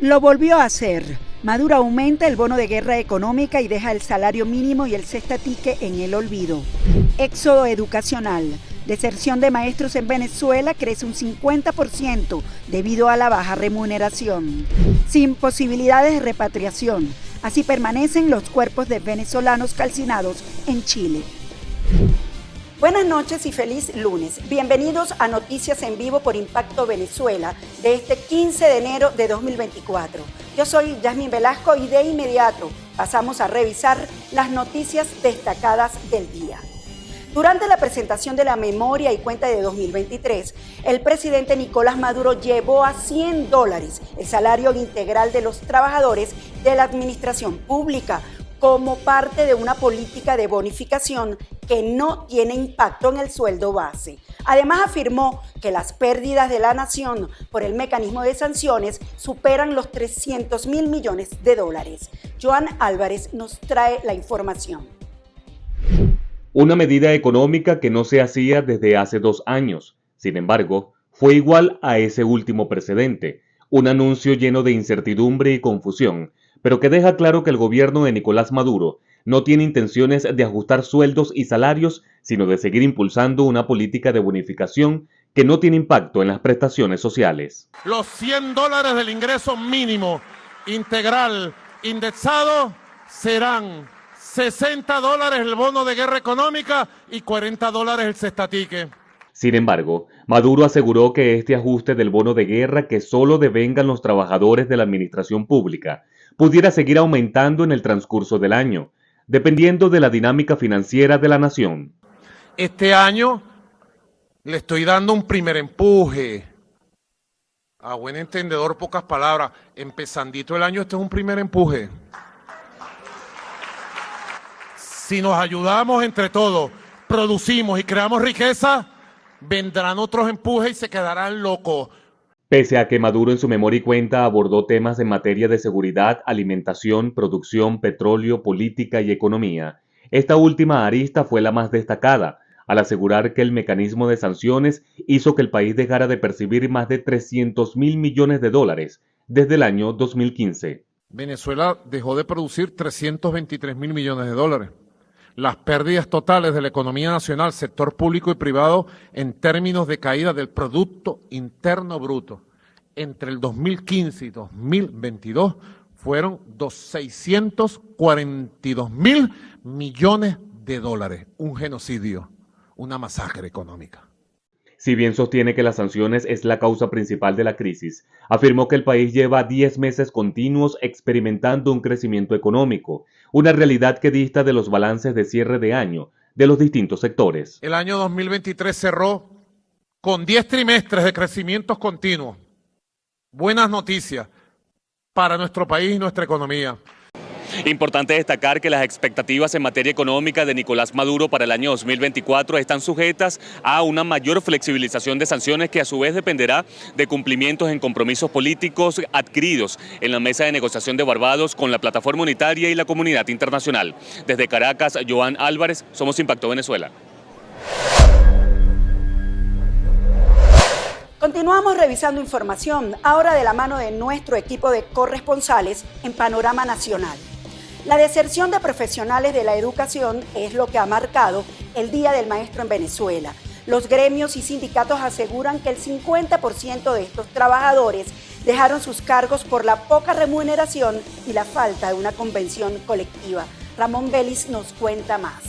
Lo volvió a hacer. Maduro aumenta el bono de guerra económica y deja el salario mínimo y el cestatique en el olvido. Éxodo educacional. Deserción de maestros en Venezuela crece un 50% debido a la baja remuneración. Sin posibilidades de repatriación. Así permanecen los cuerpos de venezolanos calcinados en Chile. Buenas noches y feliz lunes. Bienvenidos a Noticias en Vivo por Impacto Venezuela de este 15 de enero de 2024. Yo soy Yasmín Velasco y de inmediato pasamos a revisar las noticias destacadas del día. Durante la presentación de la memoria y cuenta de 2023, el presidente Nicolás Maduro llevó a $100 el salario integral de los trabajadores de la administración pública, como parte de una política de bonificación que no tiene impacto en el sueldo base. Además, afirmó que las pérdidas de la nación por el mecanismo de sanciones superan los $300.000 millones. Joan Álvarez nos trae la información. Una medida económica que no se hacía desde hace 2 años. Sin embargo, fue igual a ese último precedente, un anuncio lleno de incertidumbre y confusión, pero que deja claro que el gobierno de Nicolás Maduro no tiene intenciones de ajustar sueldos y salarios, sino de seguir impulsando una política de bonificación que no tiene impacto en las prestaciones sociales. Los $100 del ingreso mínimo integral indexado serán $60 el bono de guerra económica y $40 el cestatique. Sin embargo, Maduro aseguró que este ajuste del bono de guerra que solo devengan los trabajadores de la administración pública pudiera seguir aumentando en el transcurso del año, dependiendo de la dinámica financiera de la nación. Este año le estoy dando un primer empuje. A buen entendedor, pocas palabras. Empezandito el año, este es un primer empuje. Si nos ayudamos entre todos, producimos y creamos riqueza, vendrán otros empujes y se quedarán locos. Pese a que Maduro en su memoria y cuenta abordó temas en materia de seguridad, alimentación, producción, petróleo, política y economía, esta última arista fue la más destacada, al asegurar que el mecanismo de sanciones hizo que el país dejara de percibir más de $300.000 millones desde el año 2015. Venezuela dejó de producir $323.000 millones. Las pérdidas totales de la economía nacional, sector público y privado, en términos de caída del Producto Interno Bruto, entre el 2015 y 2022, fueron $642.000 millones. Un genocidio, una masacre económica. Si bien sostiene que las sanciones es la causa principal de la crisis, afirmó que el país lleva 10 meses continuos experimentando un crecimiento económico, una realidad que dista de los balances de cierre de año de los distintos sectores. El año 2023 cerró con 10 trimestres de crecimientos continuos. Buenas noticias para nuestro país y nuestra economía. Importante destacar que las expectativas en materia económica de Nicolás Maduro para el año 2024 están sujetas a una mayor flexibilización de sanciones que a su vez dependerá de cumplimientos en compromisos políticos adquiridos en la mesa de negociación de Barbados con la plataforma unitaria y la comunidad internacional. Desde Caracas, Joan Álvarez, Somos Impacto Venezuela. Continuamos revisando información, ahora de la mano de nuestro equipo de corresponsales en Panorama Nacional. La deserción de profesionales de la educación es lo que ha marcado el Día del Maestro en Venezuela. Los gremios y sindicatos aseguran que el 50% de estos trabajadores dejaron sus cargos por la poca remuneración y la falta de una convención colectiva. Ramón Vélez nos cuenta más.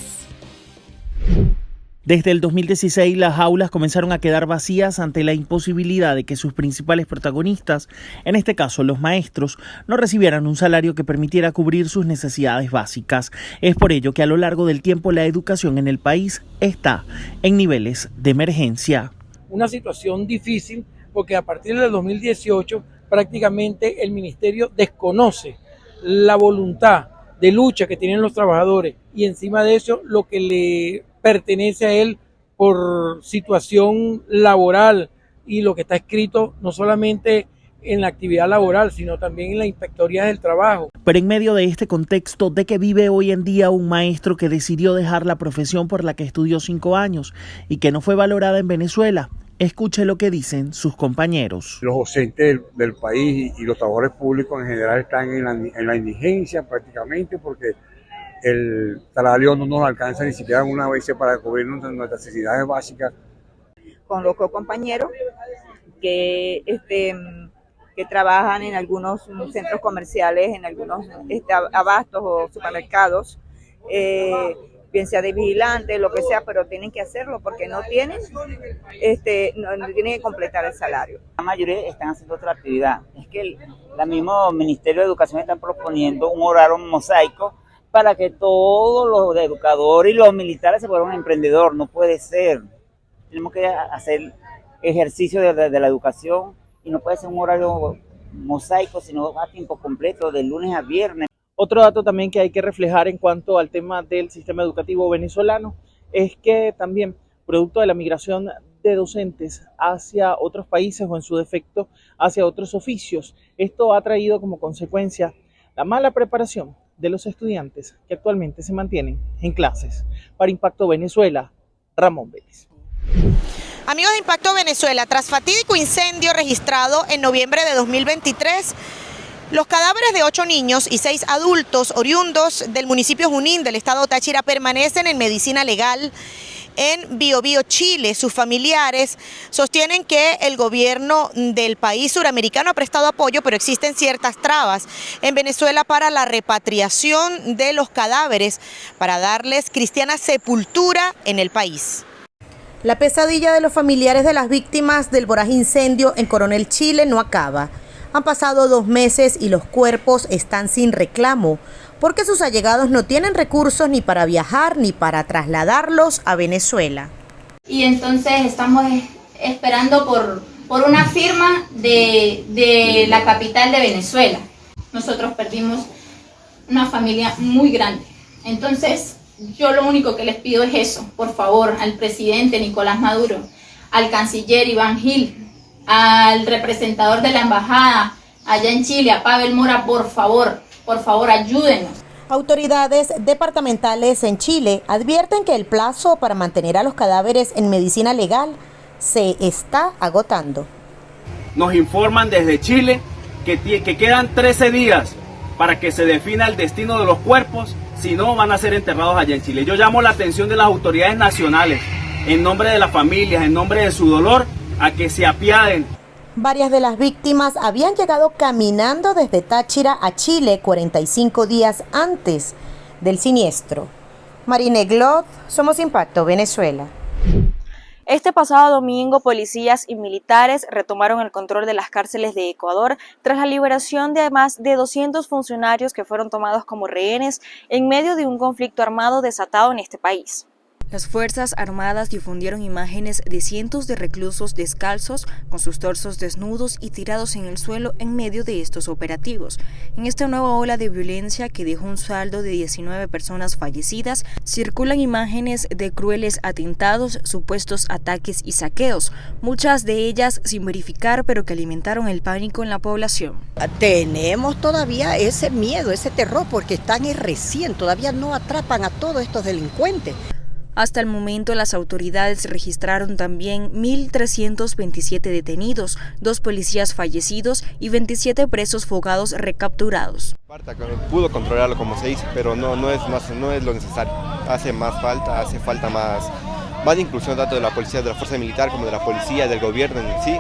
Desde el 2016, las aulas comenzaron a quedar vacías ante la imposibilidad de que sus principales protagonistas, en este caso los maestros, no recibieran un salario que permitiera cubrir sus necesidades básicas. Es por ello que a lo largo del tiempo la educación en el país está en niveles de emergencia. Una situación difícil porque a partir del 2018 prácticamente el ministerio desconoce la voluntad de lucha que tienen los trabajadores y encima de eso lo que le pertenece a él por situación laboral y lo que está escrito no solamente en la actividad laboral, sino también en la inspectoría del trabajo. Pero en medio de este contexto de que vive hoy en día un maestro que decidió dejar la profesión por la que estudió 5 años y que no fue valorada en Venezuela, Escuche lo que dicen sus compañeros. Los docentes del país y los trabajadores públicos en general están en la indigencia prácticamente porque el salario no nos alcanza ni siquiera una vez para cubrir nuestras necesidades básicas. Con los compañeros que trabajan en algunos centros comerciales, en algunos abastos o supermercados, bien sea de vigilante, lo que sea, pero tienen que hacerlo porque no tienen que completar el salario. La mayoría están haciendo otra actividad. Es que el mismo Ministerio de Educación está proponiendo un horario mosaico para que todos los educadores y los militares se vuelvan emprendedores. No puede ser. Tenemos que hacer ejercicio de la educación y no puede ser un horario mosaico, sino a tiempo completo, de lunes a viernes. Otro dato también que hay que reflejar en cuanto al tema del sistema educativo venezolano es que también, producto de la migración de docentes hacia otros países o en su defecto hacia otros oficios, esto ha traído como consecuencia la mala preparación de los estudiantes que actualmente se mantienen en clases. Para Impacto Venezuela, Ramón Vélez. Amigos de Impacto Venezuela, tras fatídico incendio registrado en noviembre de 2023, los cadáveres de 8 niños y 6 adultos oriundos del municipio Junín del estado Táchira permanecen en medicina legal en Biobío, Chile. Sus familiares sostienen que el gobierno del país suramericano ha prestado apoyo, pero existen ciertas trabas en Venezuela para la repatriación de los cadáveres, para darles cristiana sepultura en el país. La pesadilla de los familiares de las víctimas del voraz incendio en Coronel, Chile, no acaba. Han pasado 2 meses y los cuerpos están sin reclamo, porque sus allegados no tienen recursos ni para viajar ni para trasladarlos a Venezuela. Y entonces estamos esperando por una firma de la capital de Venezuela. Nosotros perdimos una familia muy grande. Entonces, yo lo único que les pido es eso, por favor, al presidente Nicolás Maduro, al canciller Iván Gil, al representador de la embajada allá en Chile, a Pavel Mora, por favor, ayúdenos. Autoridades departamentales en Chile advierten que el plazo para mantener a los cadáveres en medicina legal se está agotando. Nos informan desde Chile que quedan 13 días para que se defina el destino de los cuerpos, si no van a ser enterrados allá en Chile. Yo llamo la atención de las autoridades nacionales, en nombre de las familias, en nombre de su dolor, a que se apiaden. Varias de las víctimas habían llegado caminando desde Táchira a Chile 45 días antes del siniestro. Marine Glot, Somos Impacto Venezuela. Este pasado domingo, policías y militares retomaron el control de las cárceles de Ecuador tras la liberación de más de 200 funcionarios que fueron tomados como rehenes en medio de un conflicto armado desatado en este país. Las Fuerzas Armadas difundieron imágenes de cientos de reclusos descalzos, con sus torsos desnudos y tirados en el suelo en medio de estos operativos. En esta nueva ola de violencia que dejó un saldo de 19 personas fallecidas, circulan imágenes de crueles atentados, supuestos ataques y saqueos, muchas de ellas sin verificar, pero que alimentaron el pánico en la población. Tenemos todavía ese miedo, ese terror, porque están recién, todavía no atrapan a todos estos delincuentes. Hasta el momento, las autoridades registraron también 1.327 detenidos, 2 policías fallecidos y 27 presos fugados recapturados. Pudo controlarlo, como se dice, pero no es lo necesario. Hace falta más inclusión tanto de la policía, de la fuerza militar, como de la policía, del gobierno en sí.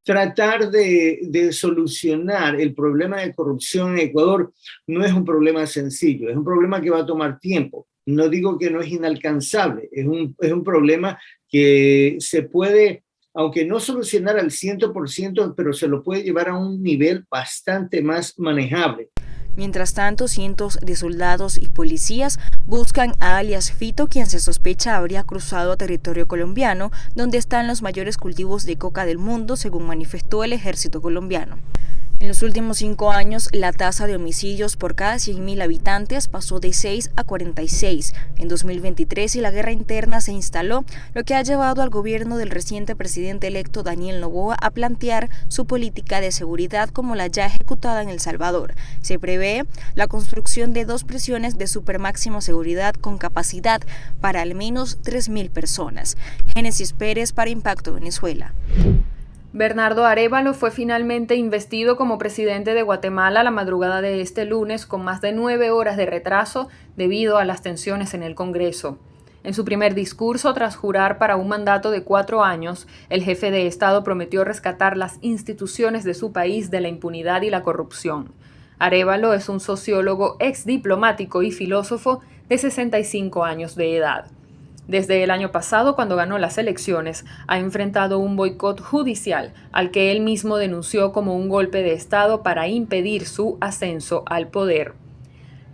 Tratar de solucionar el problema de corrupción en Ecuador no es un problema sencillo, es un problema que va a tomar tiempo. No digo que no es inalcanzable, es un problema que se puede, aunque no solucionar al 100%, pero se lo puede llevar a un nivel bastante más manejable. Mientras tanto, cientos de soldados y policías buscan a alias Fito, quien se sospecha habría cruzado a territorio colombiano, donde están los mayores cultivos de coca del mundo, según manifestó el ejército colombiano. En los últimos 5 años, la tasa de homicidios por cada 100.000 habitantes pasó de 6 a 46 en 2023 y la guerra interna se instaló, lo que ha llevado al gobierno del reciente presidente electo Daniel Noboa a plantear su política de seguridad como la ya ejecutada en El Salvador. Se prevé la construcción de 2 prisiones de supermáxima seguridad con capacidad para al menos 3.000 personas. Génesis Pérez para Impacto Venezuela. Bernardo Arévalo fue finalmente investido como presidente de Guatemala la madrugada de este lunes con más de 9 horas de retraso debido a las tensiones en el Congreso. En su primer discurso, tras jurar para un mandato de 4 años, el jefe de Estado prometió rescatar las instituciones de su país de la impunidad y la corrupción. Arévalo es un sociólogo, exdiplomático y filósofo de 65 años de edad. Desde el año pasado, cuando ganó las elecciones, ha enfrentado un boicot judicial al que él mismo denunció como un golpe de Estado para impedir su ascenso al poder.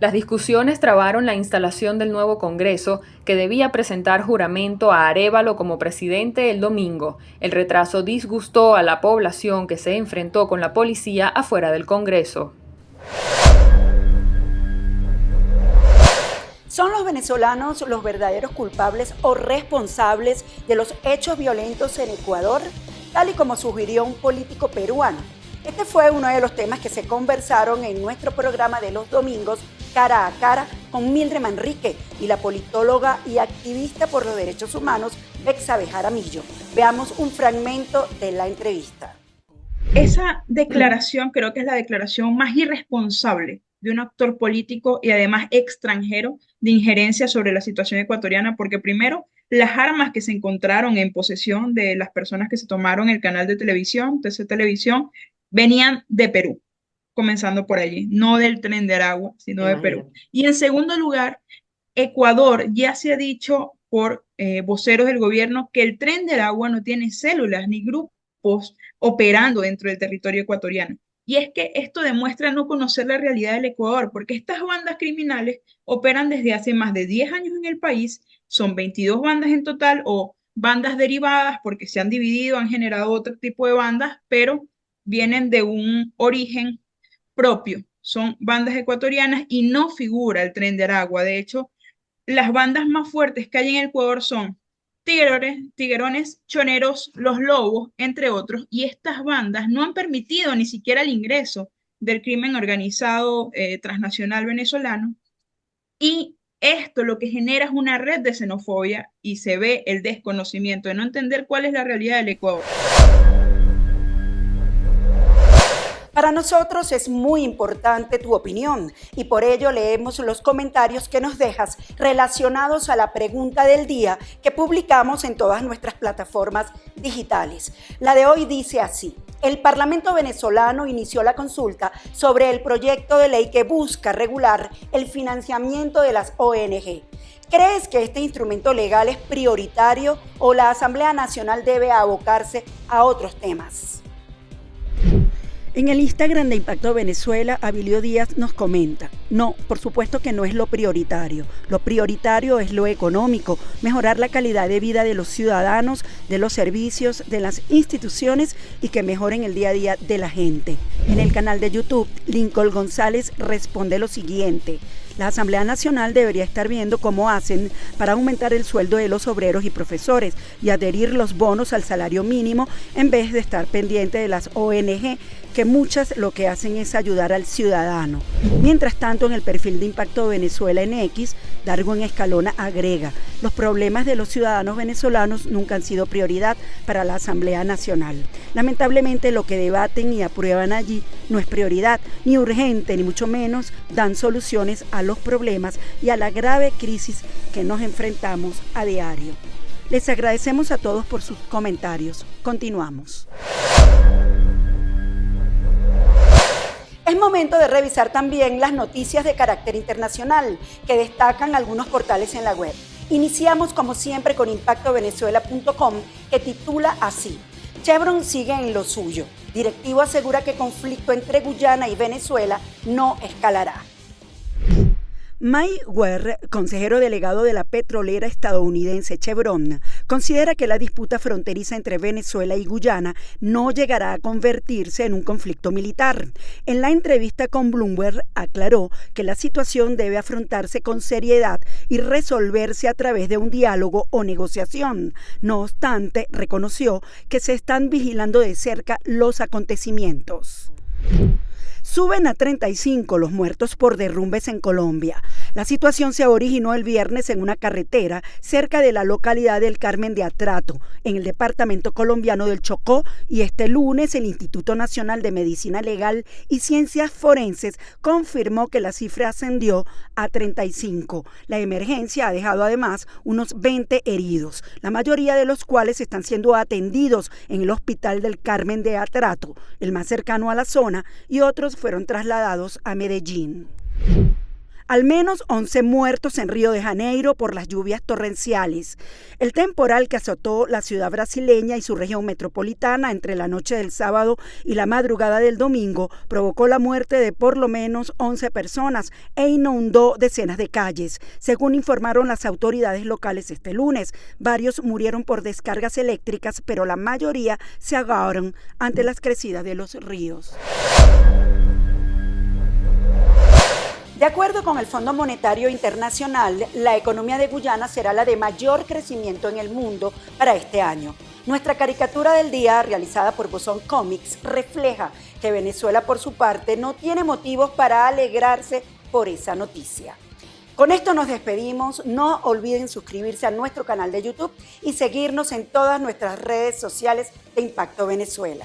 Las discusiones trabaron la instalación del nuevo Congreso, que debía presentar juramento a Arévalo como presidente el domingo. El retraso disgustó a la población que se enfrentó con la policía afuera del Congreso. ¿Son los venezolanos los verdaderos culpables o responsables de los hechos violentos en Ecuador? Tal y como sugirió un político peruano. Este fue uno de los temas que se conversaron en nuestro programa de los domingos, Cara a Cara, con Mildred Manrique y la politóloga y activista por los derechos humanos, Betsabe Jaramillo. Veamos un fragmento de la entrevista. Esa declaración creo que es la declaración más irresponsable de un actor político y además extranjero de injerencia sobre la situación ecuatoriana, porque primero, las armas que se encontraron en posesión de las personas que se tomaron el canal de televisión, TC Televisión, venían de Perú, comenzando por allí, no del Tren de Aragua, sino de Perú. Y en segundo lugar, Ecuador ya se ha dicho por voceros del gobierno que el Tren de Aragua no tiene células ni grupos operando dentro del territorio ecuatoriano. Y es que esto demuestra no conocer la realidad del Ecuador, porque estas bandas criminales operan desde hace más de 10 años en el país, son 22 bandas en total o bandas derivadas porque se han dividido, han generado otro tipo de bandas, pero vienen de un origen propio, son bandas ecuatorianas y no figura el Tren de Aragua. De hecho, las bandas más fuertes que hay en el Ecuador son Tiguerones, Choneros, Los Lobos, entre otros, y estas bandas no han permitido ni siquiera el ingreso del crimen organizado transnacional venezolano, y esto lo que genera es una red de xenofobia y se ve el desconocimiento de no entender cuál es la realidad del Ecuador. Para nosotros es muy importante tu opinión y por ello leemos los comentarios que nos dejas relacionados a la pregunta del día que publicamos en todas nuestras plataformas digitales. La de hoy dice así: el Parlamento venezolano inició la consulta sobre el proyecto de ley que busca regular el financiamiento de las ONG. ¿Crees que este instrumento legal es prioritario o la Asamblea Nacional debe abocarse a otros temas? En el Instagram de Impacto Venezuela, Abilio Díaz nos comenta: no, por supuesto que no es lo prioritario. Lo prioritario es lo económico, mejorar la calidad de vida de los ciudadanos, de los servicios, de las instituciones y que mejoren el día a día de la gente. En el canal de YouTube, Lincoln González responde lo siguiente: la Asamblea Nacional debería estar viendo cómo hacen para aumentar el sueldo de los obreros y profesores y adherir los bonos al salario mínimo en vez de estar pendiente de las ONG, que muchas lo que hacen es ayudar al ciudadano. Mientras tanto, en el perfil de Impacto Venezuela en X, Darwin Escalona agrega: los problemas de los ciudadanos venezolanos nunca han sido prioridad para la Asamblea Nacional. Lamentablemente, lo que debaten y aprueban allí no es prioridad, ni urgente, ni mucho menos dan soluciones a los problemas y a la grave crisis que nos enfrentamos a diario. Les agradecemos a todos por sus comentarios. Continuamos. Es momento de revisar también las noticias de carácter internacional que destacan algunos portales en la web. Iniciamos como siempre con impactovenezuela.com, que titula así: Chevron sigue en lo suyo. Directivo asegura que conflicto entre Guyana y Venezuela no escalará. Mike Ware, consejero delegado de la petrolera estadounidense Chevron, considera que la disputa fronteriza entre Venezuela y Guyana no llegará a convertirse en un conflicto militar. En la entrevista con Bloomberg aclaró que la situación debe afrontarse con seriedad y resolverse a través de un diálogo o negociación. No obstante, reconoció que se están vigilando de cerca los acontecimientos. Suben a 35 los muertos por derrumbes en Colombia. La situación se originó el viernes en una carretera cerca de la localidad del Carmen de Atrato, en el departamento colombiano del Chocó, y este lunes el Instituto Nacional de Medicina Legal y Ciencias Forenses confirmó que la cifra ascendió a 35. La emergencia ha dejado además unos 20 heridos, la mayoría de los cuales están siendo atendidos en el Hospital del Carmen de Atrato, el más cercano a la zona, y otros fueron trasladados a Medellín. Al menos 11 muertos en Río de Janeiro por las lluvias torrenciales. El temporal que azotó la ciudad brasileña y su región metropolitana entre la noche del sábado y la madrugada del domingo provocó la muerte de por lo menos 11 personas e inundó decenas de calles. Según informaron las autoridades locales este lunes, varios murieron por descargas eléctricas, pero la mayoría se ahogaron ante las crecidas de los ríos. De acuerdo con el Fondo Monetario Internacional, la economía de Guyana será la de mayor crecimiento en el mundo para este año. Nuestra caricatura del día, realizada por Bosón Comics, refleja que Venezuela, por su parte, no tiene motivos para alegrarse por esa noticia. Con esto nos despedimos. No olviden suscribirse a nuestro canal de YouTube y seguirnos en todas nuestras redes sociales de Impacto Venezuela.